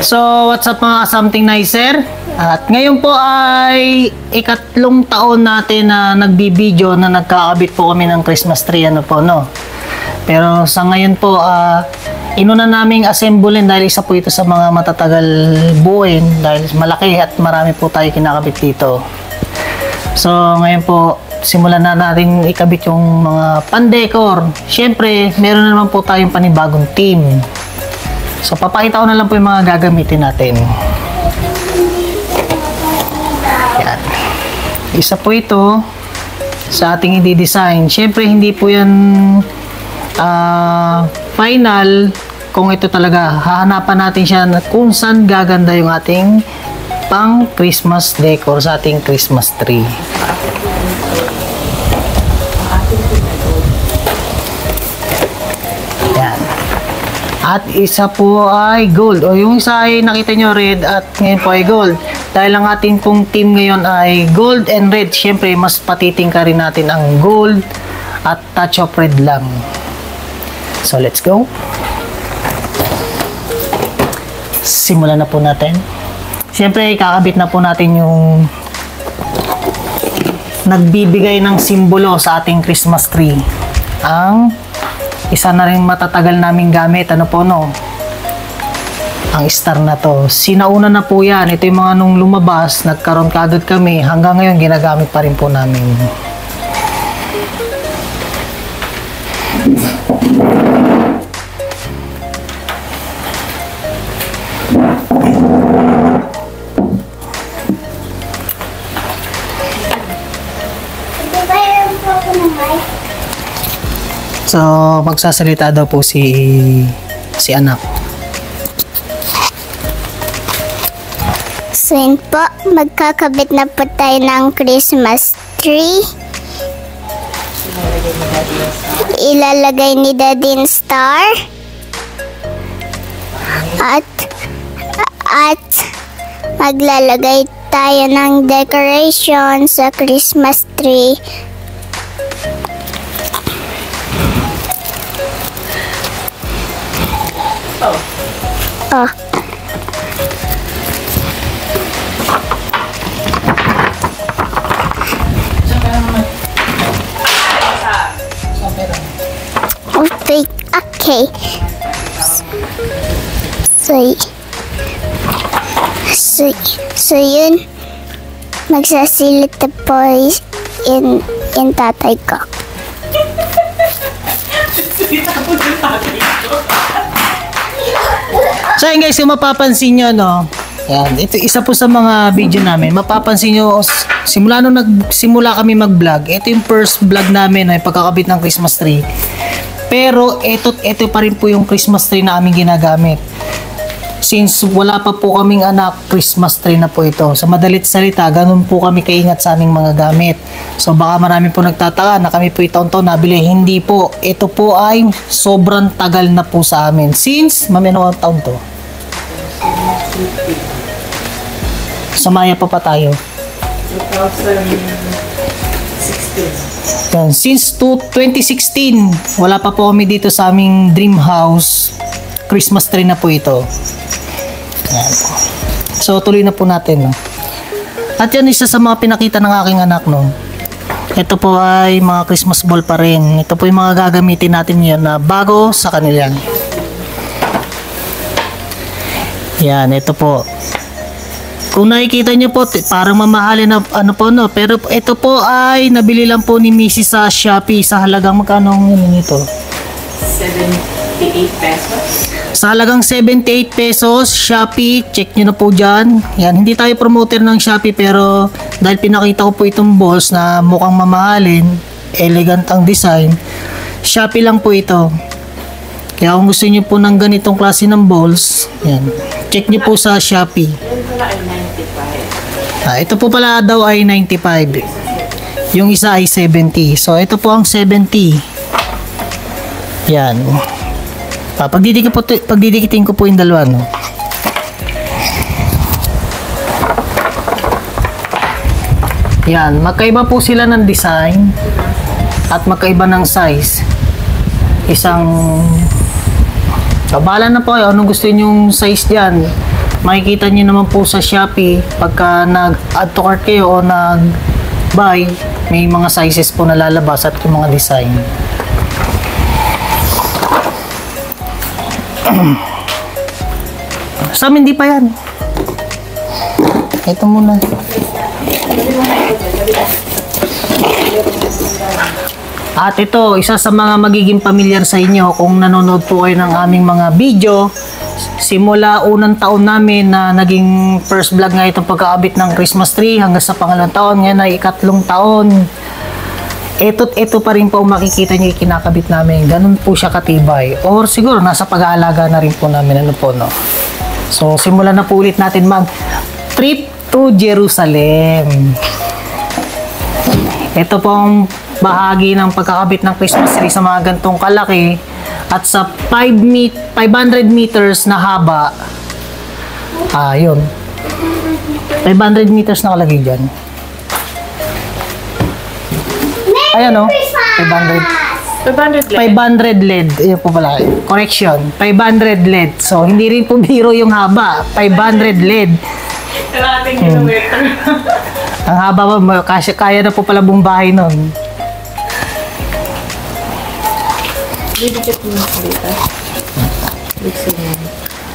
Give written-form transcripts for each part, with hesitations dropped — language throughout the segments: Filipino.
So, what's up mga something nicer? At ngayon po ay ikatlong taon natin na nagbibideo na nagkakabit po kami ng Christmas tree, ano po, no? Pero sa ngayon po, inuna naming assemblein dahil isa po ito sa mga matatagal buuin dahil malaki at marami po tayo kinakabit dito. So, ngayon po, simulan na natin ikabit yung mga pan-decor. Siyempre, meron na naman po tayong panibagong team. So, papakita ko na lang po yung mga gagamitin natin. Yan. Isa po ito sa ating i-design. Siyempre, hindi po yan final kung ito talaga. Hahanapan natin siya na kung saan gaganda yung ating pang Christmas decor sa ating Christmas tree. At isa po ay gold. O yung isa ay nakita nyo red at ngayon po ay gold. Dahil ang ating pong team ngayon ay gold and red. Siyempre, mas patitingka rin natin ang gold at touch of red lang. So, let's go. Simulan na po natin. Siyempre, kakabit na po natin yung nagbibigay ng simbolo sa ating Christmas tree. Ang isa na rin matatagal naming gamit, ano po, no? Ang star na to. Sinauna na po yan. Ito yung mga nung lumabas, nagkaroon kaagad kami. Hanggang ngayon, ginagamit pa rin po namin. So, magsasalita daw po si anak. So, yun po, magkakabit na po tayo ng Christmas tree. Ilalagay ni Daddy yung star. At maglalagay tayo ng decoration sa Christmas tree. Oh. Okay. So yun, magsasilip na po in tatay ko. So yun guys, kung mapapansin nyo, no, yan, ito isa po sa mga video namin. Mapapansin nyo, simula kami mag-vlog, ito yung first vlog namin, no, yung pagkakabit ng Christmas tree. Pero ito pa rin po yung Christmas tree na aming ginagamit. Since wala pa po kaming anak, Christmas tree na po ito. Sa madalit salita, ganun po kami kaingat sa aming mga gamit. So baka marami po nagtataka na kami po itaon-taon nabili. Hindi po. Ito po ay sobrang tagal na po sa amin. Since, mamino ang taon to? Sa Maya pa tayo. 2016. Yan. Since 2016, wala pa po kami dito sa aming dream house. Christmas tree na po ito. Yan. So, tuloy na po natin, no? At yan, isa sa mga pinakita ng aking anak, no? Ito po ay mga Christmas ball pa rin. Ito po yung mga gagamitin natin ngayon na bago sa kanila. Yan, ito po. Kung nakikita nyo po, parang mamahalin na ano po, no? Pero ito po ay nabili lang po ni Mrs. sa Shopee sa halagang magkano nito? 78 pesos. Sa halagang 78 pesos, Shopee, check nyo na po dyan. Yan, hindi tayo promoter ng Shopee pero dahil pinakita ko po itong balls na mukhang mamahalin, elegant ang design, Shopee lang po ito. Kaya kung gusto nyo po ng ganitong klase ng balls, yan, check nyo po sa Shopee. Ito po pala daw ay 95. Yung isa ay 70. So, ito po ang 70. Yan. Pagdidikitin ko po yung dalawa, no? Yan. Magkaiba po sila ng design at magkaiba ng size. Isang So, bahala na po kayo. Anong gusto nyo size dyan? Makikita nyo naman po sa Shopee pagka nag-add to cart kayo o nag-buy, may mga sizes po na lalabas at yung mga design. Sa amin di pa yan. Ito muna. At ito, isa sa mga magiging pamilyar sa inyo kung nanonood po kayo ng aming mga video. Simula unang taon namin na naging first vlog nga itong pagkaabit ng Christmas tree hanggang sa pangalawang taon, ngayon ay ikatlong taon. Ito pa rin po makikita nyo yung kinakabit namin. Ganun po siya katibay. Or siguro nasa pag-aalaga na rin po namin. Ano po, no? So, simulan na po ulit natin mag-trip to Jerusalem. Ito pong bahagi ng pagkakabit ng Christmas tree sa mga gantong kalaki at sa 500 meters na haba. Yun. 500 meters na kalagay dyan. Ayan o. 500 LED. Ayan po pala. Correction. 500 LED. So, hindi rin po biro yung haba. 500 LED. Kalating kilometer. Ang haba po, kaya na po pala buong bahay nun.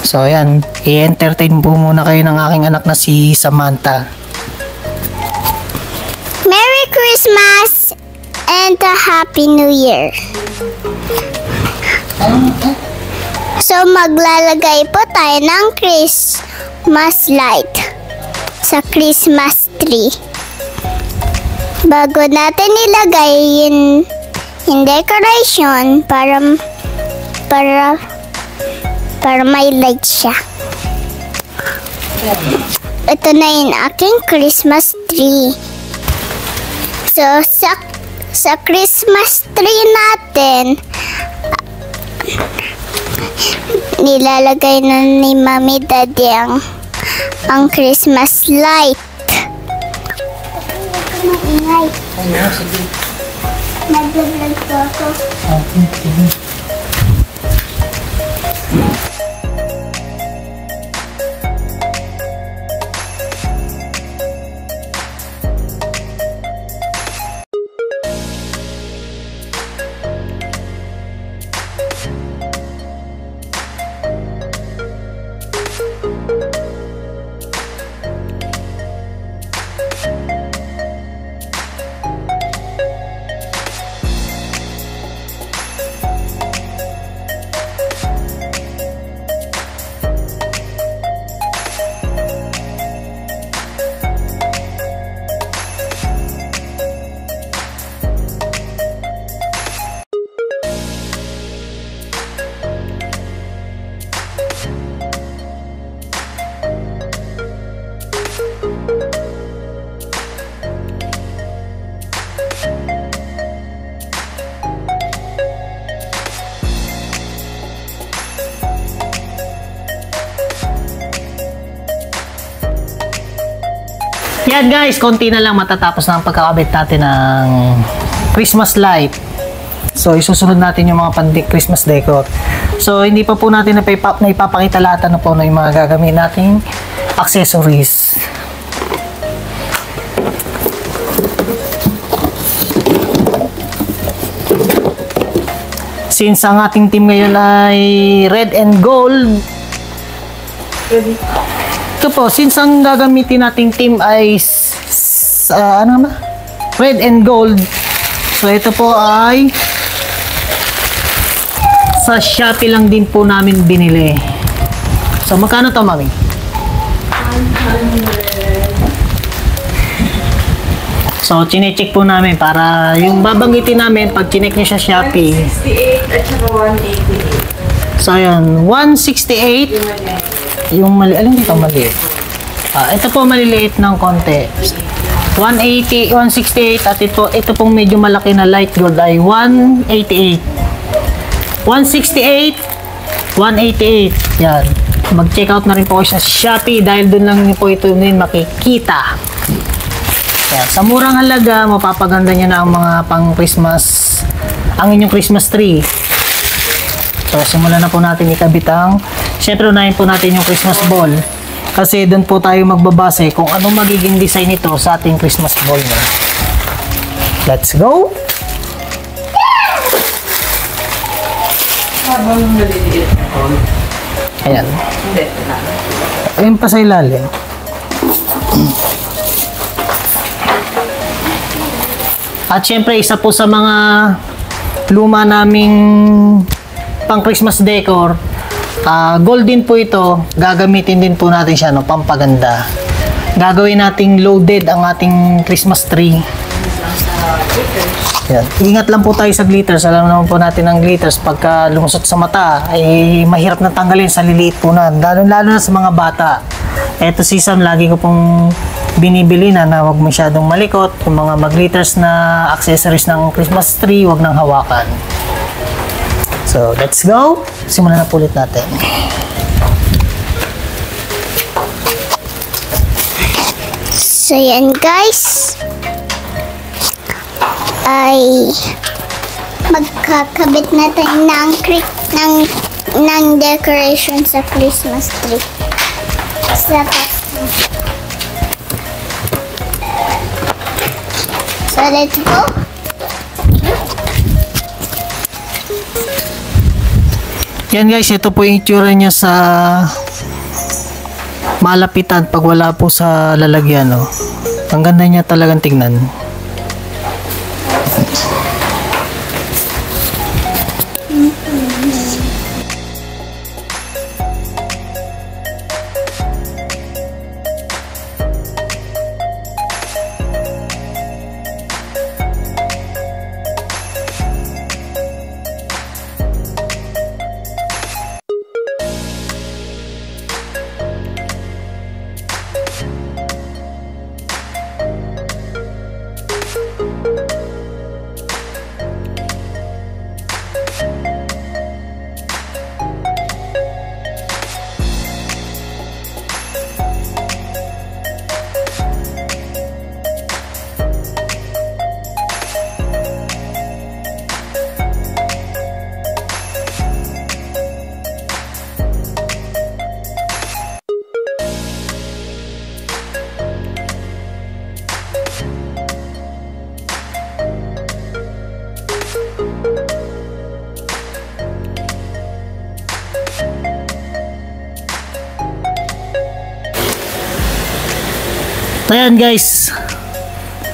So, ayan. I-entertain po muna kayo ng aking anak na si Samantha. Merry Christmas and a Happy New Year. So, maglalagay po tayo ng Christmas light sa Christmas tree. Bago natin ilagay yung decoration para may light siya. Ito na yung aking Christmas tree. So, sa Christmas tree natin, nilalagay na ni Mami Daddy ang Christmas light. Maingay. Nag-vlog po ako. Yan guys, konti na lang matatapos na ang pagkakabit natin ng Christmas light. So, isusunod natin yung mga Christmas decor. So, hindi pa po natin ipapakita lahat na po na yung mga gagamit nating accessories. Since ang ating team ngayon ay red and gold, ito po, since ang gagamitin nating team ay red and gold, so ito po ay sa Shopee lang din po namin binili. So magkano to, Mami? 100. So chinecheck po namin para yung babanggitin namin pag chinek nyo sa Shopee. 168 at saka 188. So ayan, 168. Yung mali, alin dito mali? Ito po maliliit ng konti. 180, 168 at ito pong medyo malaki na light gold ay 188. 168, 188. Yan. Mag-check out na rin po kayo sa Shopee dahil doon lang po ito din makikita. Yan. Sa murang halaga, mapapaganda niya na ang mga pang Christmas, ang inyong Christmas tree. So, simulan na po natin ikabit ang, syempre unahin po natin yung Christmas ball. Kasi doon po tayo magbabase kung anong magiging design nito sa ating Christmas ball. No? Let's go! Habang maliliit na po. Ayan. Hindi, wala. Ayun pa sa ilalim. At syempre, isa po sa mga luma naming pang Christmas decor, gold din po ito. Gagamitin din po natin siya, no, pampaganda. Gagawin nating loaded ang ating Christmas tree. Yan. Ingat lang po tayo sa glitters. Alam naman po natin ang glitters pagka lumusot sa mata ay mahirap na tanggalin sa liliit po na. Lalo na sa mga bata. Eto si Sam, lagi ko pong binibili na huwag masyadong malikot. Yung mga mag-glitters na accessories ng Christmas tree, huwag nang hawakan. So, let's go. Simulan na po ulit natin. So yan guys, ay magkakabit na tayo ng decoration sa Christmas tree. Sa So let's go. Yan guys, ito po yung itsura niya sa malapitan pag wala po sa lalagyan. No? Ang ganda niya talagang tingnan. Ayan guys,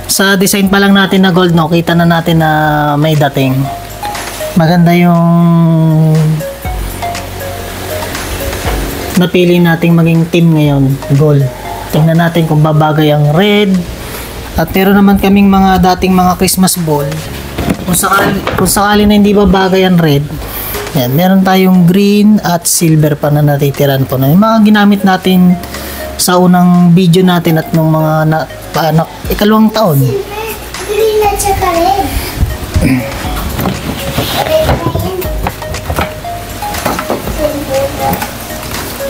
sa design pa lang natin na gold, no, kita na natin na may dating. Maganda yung napili nating maging team ngayon, gold. Tingnan natin kung babagay ang red. At meron naman kaming mga dating mga Christmas ball. Kung sakali na hindi babagay ang red, yan, meron tayong green at silver pa na natitiran po. Yung mga ginamit natin sa unang video natin at nung mga ikalawang taon. Green at saka red.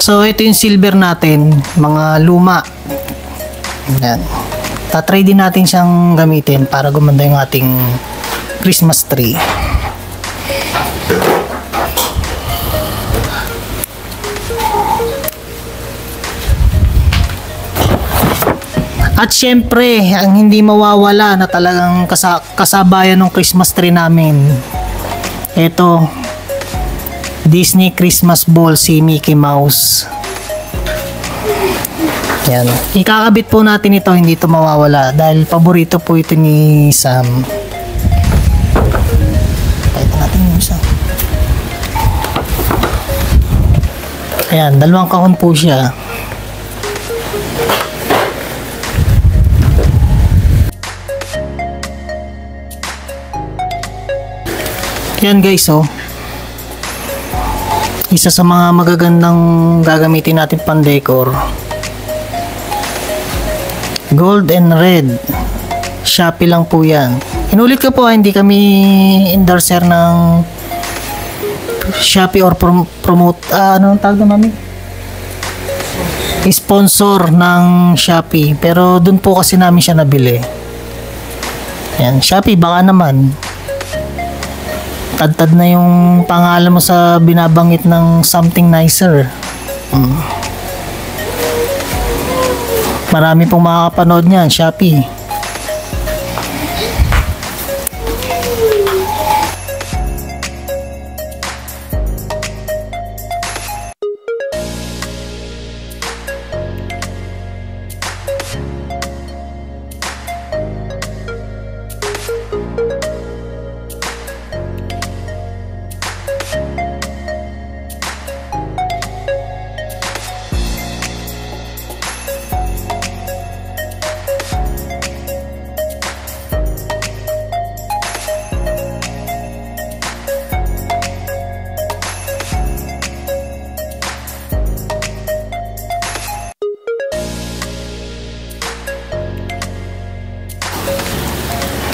So ito yung silver natin, mga luma. Yan. Tatry din natin siyang gamitin para gumanda yung ating Christmas tree. At syempre, ang hindi mawawala na talagang kasabayan ng Christmas tree namin. Ito, Disney Christmas Ball, si Mickey Mouse. Yan. Ikakabit po natin ito, hindi ito mawawala dahil paborito po ito ni Sam. Pakita natin yung isa. Ayan, dalawang kahon po siya. Yan guys, oh. Isa sa mga magagandang gagamitin natin pang decor. Gold and red. Shopee lang po yan. Inulit ko po, hindi kami endorser ng Shopee or promote, ano tawag na mami? Sponsor ng Shopee. Pero dun po kasi namin siya nabili. Yan, Shopee baka naman. Tad-tad na yung pangalan mo sa binabangit ng something nicer. Marami pong makakapanood niyan, Shopee.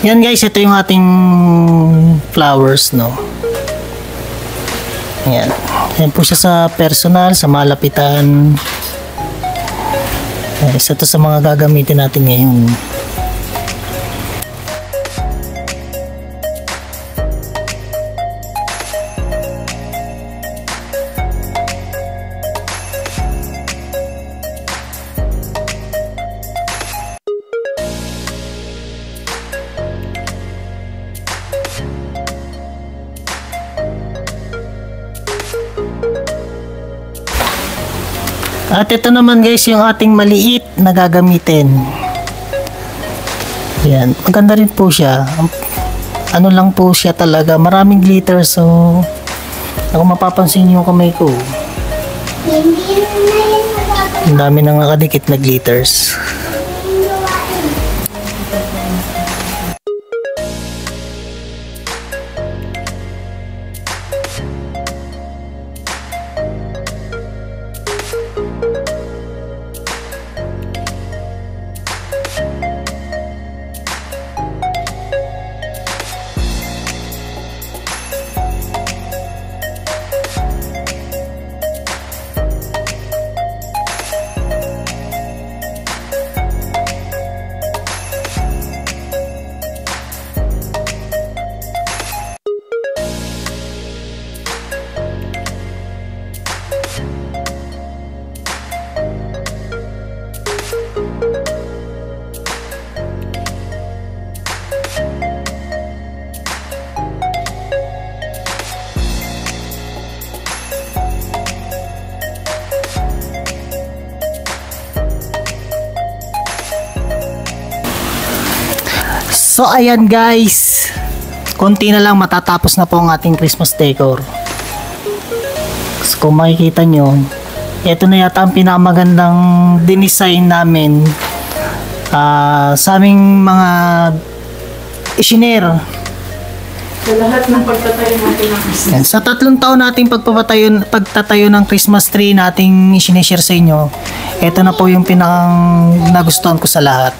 Yan guys, ito yung ating flowers, no. Yan. Yan po siya sa personal, sa malapitan. Isa to sa mga gagamitin natin ngayon. At ito naman guys yung ating maliit na gagamitin. Yan, maganda rin po siya. Ano lang po siya talaga, maraming glitter, so ako mapapansin yung kamay ko. Ang dami nang nakadikit na glitters. So ayan guys, konti na lang matatapos na po ang ating Christmas decor. So, kung makikita nyo, ito na yata ang pinakamagandang dinesign namin sa aming mga isinero. Sa lahat ng pagtatayo natin ng Christmas. Yan. Sa 3 taon nating pagtatayo ng Christmas tree nating isinishare sa inyo, ito na po yung pinakang nagustuhan ko sa lahat.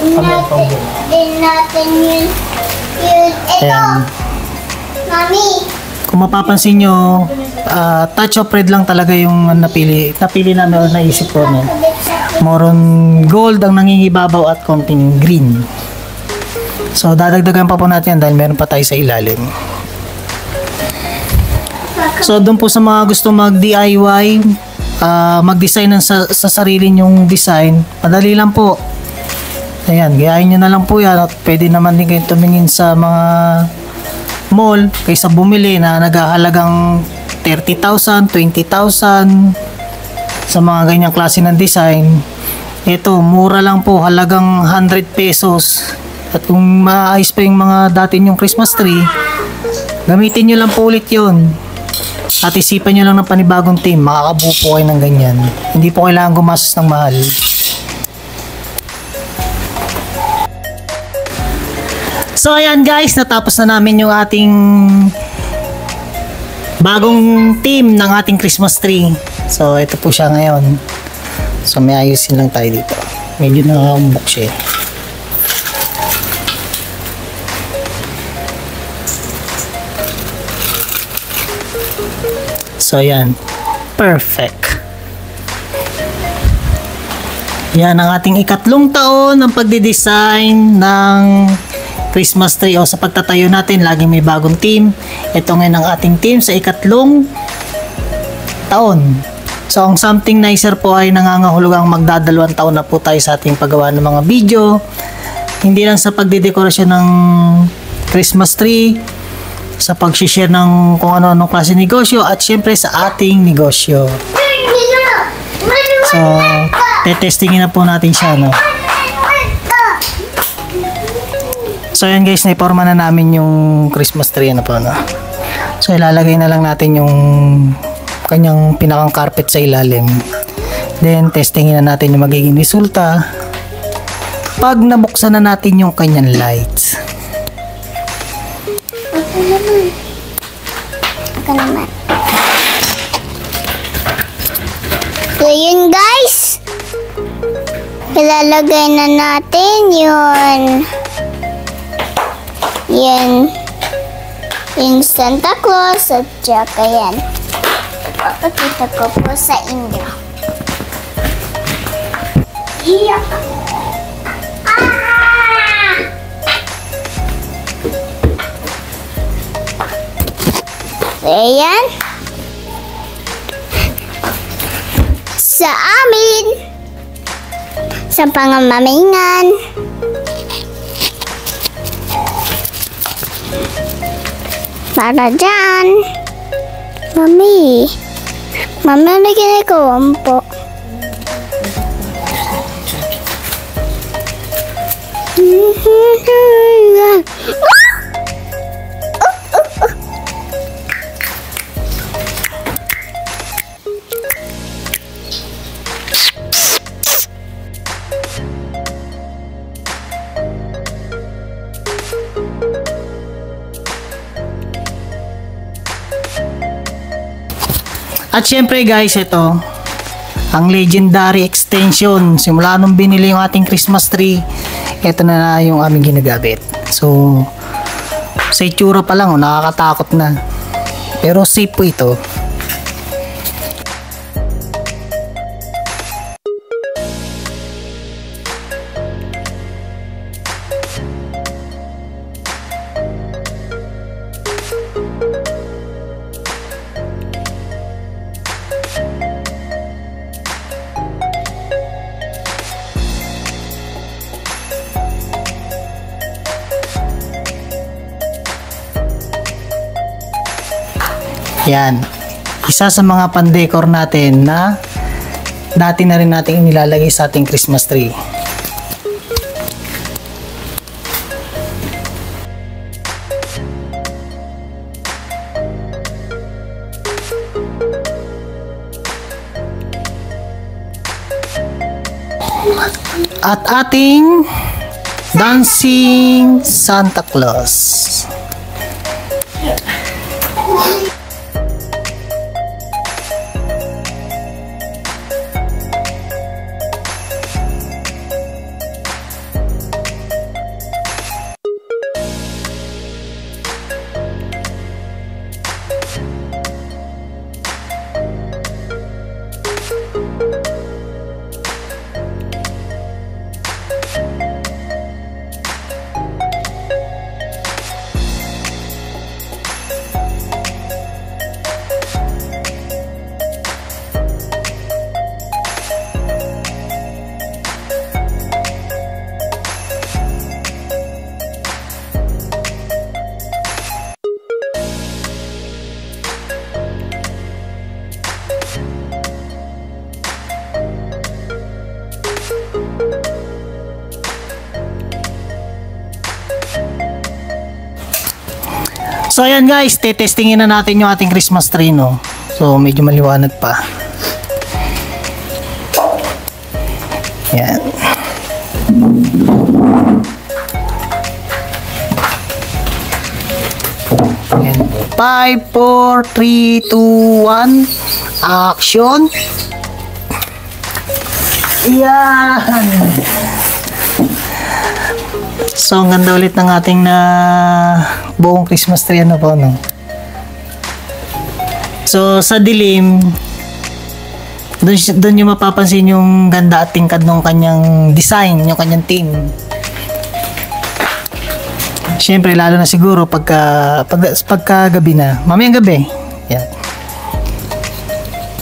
Din natin yun. Ito. Ayan. Mami. Kung mapapansin nyo, touch of red lang talaga yung napili namin o naisip ko. No? More on gold ang nangingibabaw at konting green. So dadagdagan pa po natin dahil meron pa tayo sa ilalim. So doon po sa mga gusto mag-DIY, mag-design sa sarili nyong design, madali lang po. Ayan, gayahin nyo na lang po yan at pwede naman din kayo tumingin sa mga mall kaysa bumili na naghahalagang 30,000, 20,000 sa mga ganyang klase ng design. Ito, mura lang po, halagang 100 pesos. At kung maayos pa yung mga dati nyong Christmas tree, gamitin nyo lang po ulit yun. At isipan nyo lang ng panibagong team, makakabuo po kayo ng ganyan. Hindi po kailangan gumastos ng mahal. So ayan guys, natapos na namin yung ating bagong team ng ating Christmas tree. So ito po siya ngayon. So may ayusin lang tayo dito. Medyo nakakambok siya. So ayan, perfect. Yan ang ating ikatlong taon ng pagdidesign ng Christmas tree o sa pagtatayo natin, laging may bagong team. Ito ngayon ang ating team sa ikatlong taon. So ang Something Nicer po ay nangangahulugang magdadalawang taon na po tayo sa ating paggawa ng mga video. Hindi lang sa pagdedekorasyon ng Christmas tree, sa pag-share ng kung ano-anong klase negosyo, at syempre sa ating negosyo. So, tetestingin na po natin siya, no? So, yan guys, naiporma na namin yung Christmas tree, ano po, no? So, ilalagay na lang natin yung kanyang pinakang carpet sa ilalim. Then, testingin na natin yung magiging resulta pag nabuksan na natin yung kanyang lights. Ako naman. So, yun guys. Ilalagay na natin yun. Yung Santa Claus at saka yan. Papakita ko po sa inyo. Iyak! So, ayan. Sa amin. Sa pangamamingan. Para dyan. Mami. Mami, ano ginagawa mo po? At syempre guys, ito ang legendary extension. Simula nung binili yung ating Christmas tree, ito na yung aming ginagamit. So, sa itsura pa lang, nakakatakot na. Pero safe po ito. Yan. Isa sa mga pandecor natin na dati na rin natin inilalagay sa ating Christmas tree. At ating dancing Santa Claus. So ayan guys, tetestingin na natin yung ating Christmas tree, no. So medyo maliwanag pa. Yan. Yan. 5, 4, 3, 2, 1 action. Yan. So, ang ganda ulit ng ating na buong Christmas tree, ano po, no? So, sa dilim, doon yung mapapansin yung ganda at tingkad ng kanyang design, yung kanyang theme. Siyempre, lalo na siguro pagka gabi na. Mamayang gabi. Yan.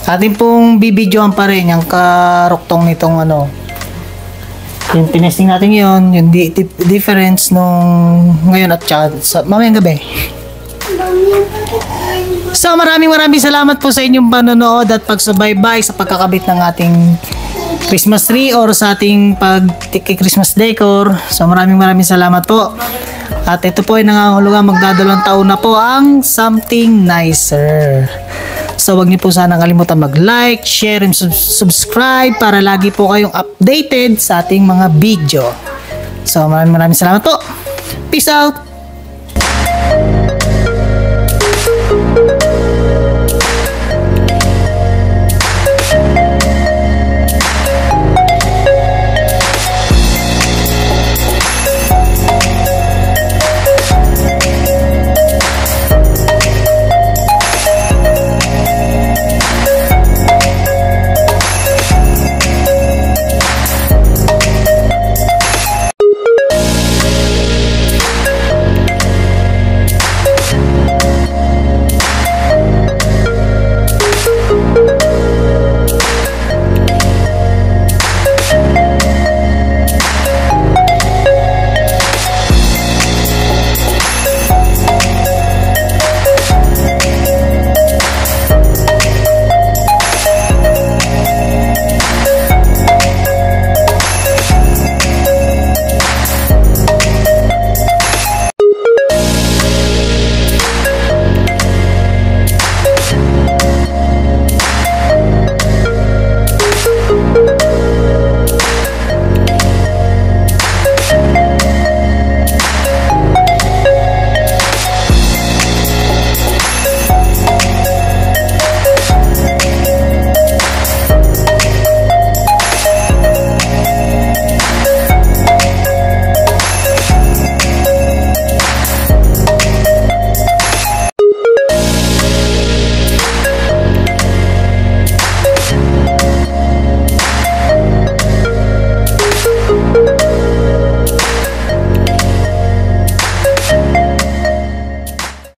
Atin pong bibidyoan pa rin yung karuktong nitong ano. Yung tinesting natin yun, yung difference nung ngayon at saka mamayang gabi. So maraming salamat po sa inyong panonood at pagsubaybay sa pagkakabit ng ating Christmas tree or sa ating Christmas decor. So maraming salamat po. At ito po ay nangangahulugan magdadalawang taon na po ang Something Nicer. So wag niyo po sana kalimutan mag-like, share, and subscribe para lagi po kayong updated sa ating mga video. So maraming salamat po. Peace out!